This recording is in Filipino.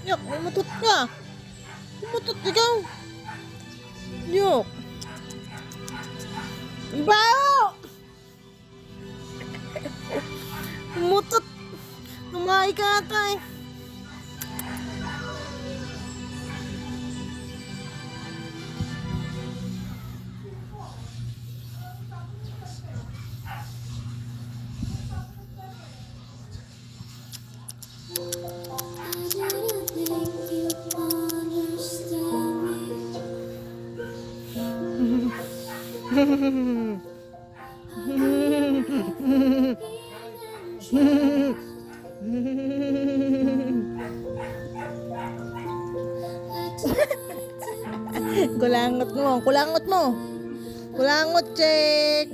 Yok, umutot ka. Umutot ikaw. Yok. Bao! Umutot. Tumahi ka ata eh. Kulangot mo, kulangot mo. Kulangot, check.